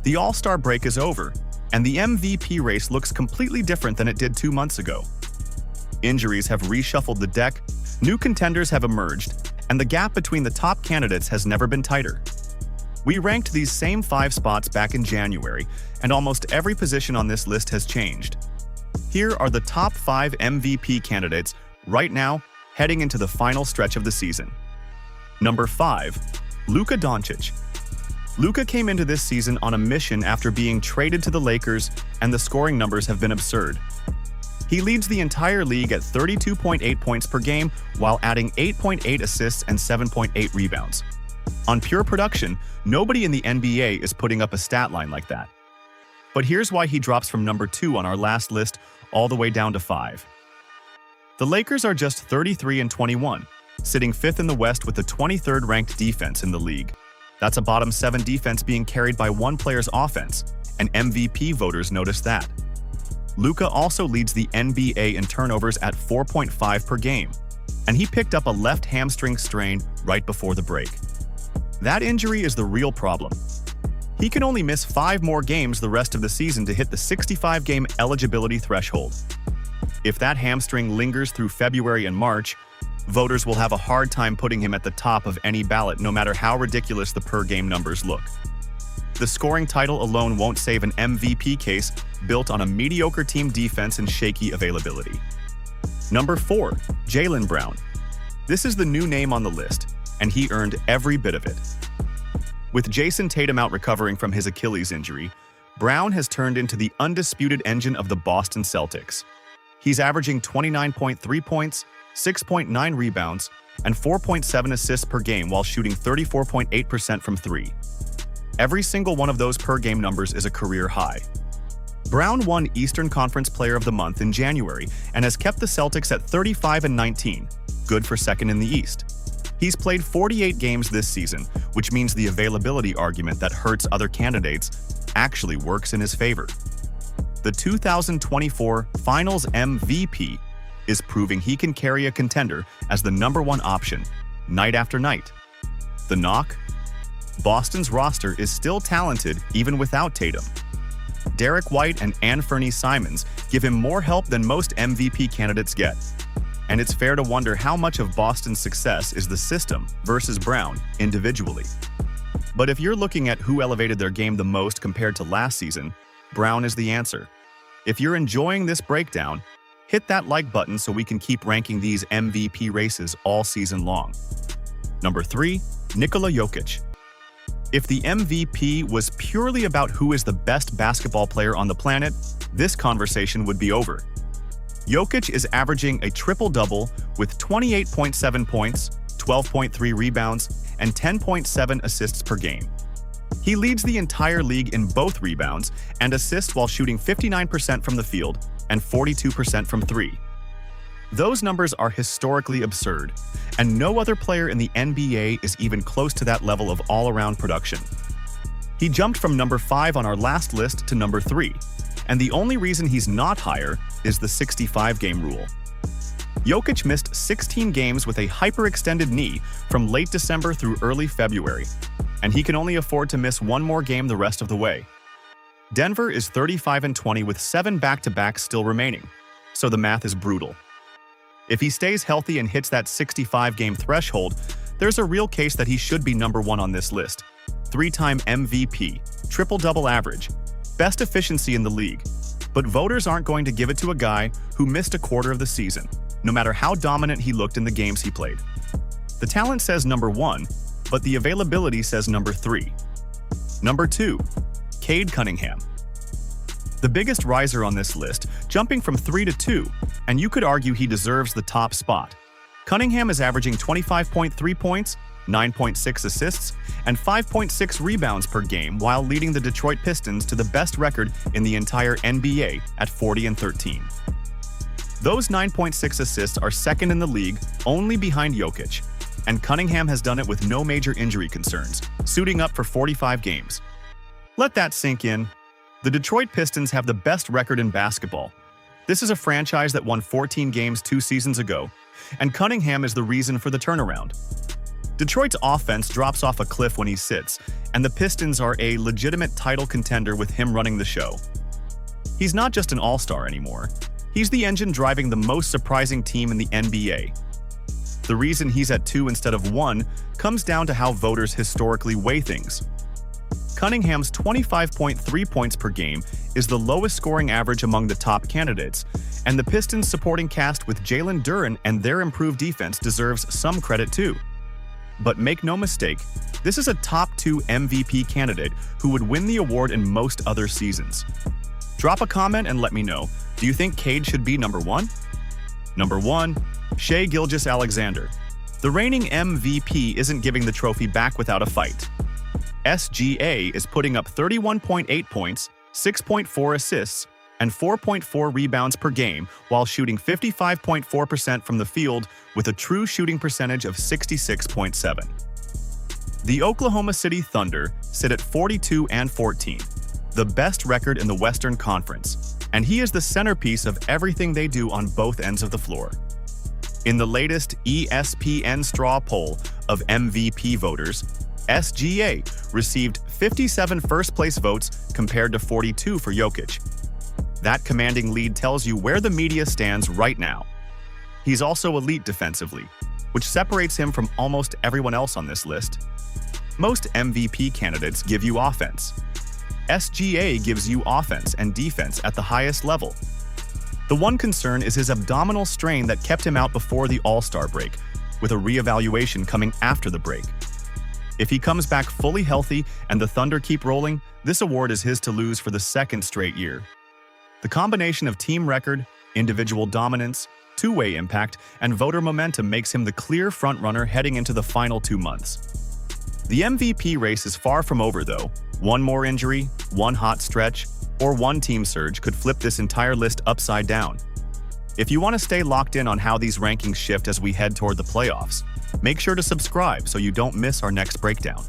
The All-Star break is over, and the MVP race looks completely different than it did 2 months ago. Injuries have reshuffled the deck, new contenders have emerged, and the gap between the top candidates has never been tighter. We ranked these same 5 spots back in January, and almost every position on this list has changed. Here are the top 5 MVP candidates right now, heading into the final stretch of the season. Number 5. Luka Doncic. Luka came into this season on a mission after being traded to the Lakers, and the scoring numbers have been absurd. He leads the entire league at 32.8 points per game while adding 8.8 assists and 7.8 rebounds. On pure production, nobody in the NBA is putting up a stat line like that. But here's why he drops from number 2 on our last list all the way down to 5. The Lakers are just 33-21, sitting 5th in the West with the 23rd ranked defense in the league. That's a bottom 7 defense being carried by one player's offense, and MVP voters notice that. Luka also leads the NBA in turnovers at 4.5 per game, and he picked up a left hamstring strain right before the break. That injury is the real problem. He can only miss 5 more games the rest of the season to hit the 65-game eligibility threshold. If that hamstring lingers through February and March, voters will have a hard time putting him at the top of any ballot no matter how ridiculous the per-game numbers look. The scoring title alone won't save an MVP case built on a mediocre team defense and shaky availability. Number 4. Jaylen Brown. This is the new name on the list, and he earned every bit of it. With Jason Tatum out recovering from his Achilles injury, Brown has turned into the undisputed engine of the Boston Celtics. He's averaging 29.3 points, 6.9 rebounds, and 4.7 assists per game while shooting 34.8% from 3. Every single one of those per-game numbers is a career high. Brown won Eastern Conference Player of the Month in January and has kept the Celtics at 35-19, good for second in the East. He's played 48 games this season, which means the availability argument that hurts other candidates actually works in his favor. The 2024 Finals MVP is proving he can carry a contender as the number 1 option, night after night. The knock? Boston's roster is still talented even without Tatum. Derek White and Anfernee Simons give him more help than most MVP candidates get. And it's fair to wonder how much of Boston's success is the system versus Brown individually. But if you're looking at who elevated their game the most compared to last season, Brown is the answer. If you're enjoying this breakdown, hit that like button so we can keep ranking these MVP races all season long. Number 3. Nikola Jokic. If the MVP was purely about who is the best basketball player on the planet, this conversation would be over. Jokic is averaging a triple-double with 28.7 points, 12.3 rebounds, and 10.7 assists per game. He leads the entire league in both rebounds and assists while shooting 59% from the field and 42% from 3. Those numbers are historically absurd, and no other player in the NBA is even close to that level of all-around production. He jumped from number 5 on our last list to number 3, and the only reason he's not higher is the 65-game rule. Jokic missed 16 games with a hyperextended knee from late December through early February, and he can only afford to miss 1 more game the rest of the way. Denver is 35-20 with 7 back-to-backs still remaining, so the math is brutal. If he stays healthy and hits that 65-game threshold, there's a real case that he should be number 1 on this list. 3-time MVP, triple-double average, best efficiency in the league. But voters aren't going to give it to a guy who missed a quarter of the season, no matter how dominant he looked in the games he played. The talent says number 1, but the availability says number 3. Number 2. Cade Cunningham. The biggest riser on this list, jumping from 3 to 2, and you could argue he deserves the top spot. Cunningham is averaging 25.3 points, 9.6 assists, and 5.6 rebounds per game while leading the Detroit Pistons to the best record in the entire NBA at 40-13. Those 9.6 assists are second in the league, only behind Jokic, and Cunningham has done it with no major injury concerns, suiting up for 45 games. Let that sink in. The Detroit Pistons have the best record in basketball. This is a franchise that won 14 games 2 seasons ago, and Cunningham is the reason for the turnaround. Detroit's offense drops off a cliff when he sits, and the Pistons are a legitimate title contender with him running the show. He's not just an all-star anymore. He's the engine driving the most surprising team in the NBA. The reason he's at 2 instead of 1 comes down to how voters historically weigh things. Cunningham's 25.3 points per game is the lowest scoring average among the top candidates, and the Pistons' supporting cast with Jaylen Duren and their improved defense deserves some credit too. But make no mistake, this is a top 2 MVP candidate who would win the award in most other seasons. Drop a comment and let me know, do you think Cade should be number 1? Number 1. Shai Gilgeous-Alexander. The reigning MVP isn't giving the trophy back without a fight. SGA is putting up 31.8 points, 6.4 assists, and 4.4 rebounds per game while shooting 55.4% from the field with a true shooting percentage of 66.7. The Oklahoma City Thunder sit at 42-14, the best record in the Western Conference, and he is the centerpiece of everything they do on both ends of the floor. In the latest ESPN straw poll of MVP voters, SGA received 57 first-place votes compared to 42 for Jokic. That commanding lead tells you where the media stands right now. He's also elite defensively, which separates him from almost everyone else on this list. Most MVP candidates give you offense. SGA gives you offense and defense at the highest level. The one concern is his abdominal strain that kept him out before the All-Star break, with a reevaluation coming after the break. If he comes back fully healthy and the Thunder keep rolling, this award is his to lose for the second straight year. The combination of team record, individual dominance, two-way impact, and voter momentum makes him the clear frontrunner heading into the final 2 months. The MVP race is far from over, though. One more injury, one hot stretch, or one team surge could flip this entire list upside down. If you want to stay locked in on how these rankings shift as we head toward the playoffs, make sure to subscribe so you don't miss our next breakdown.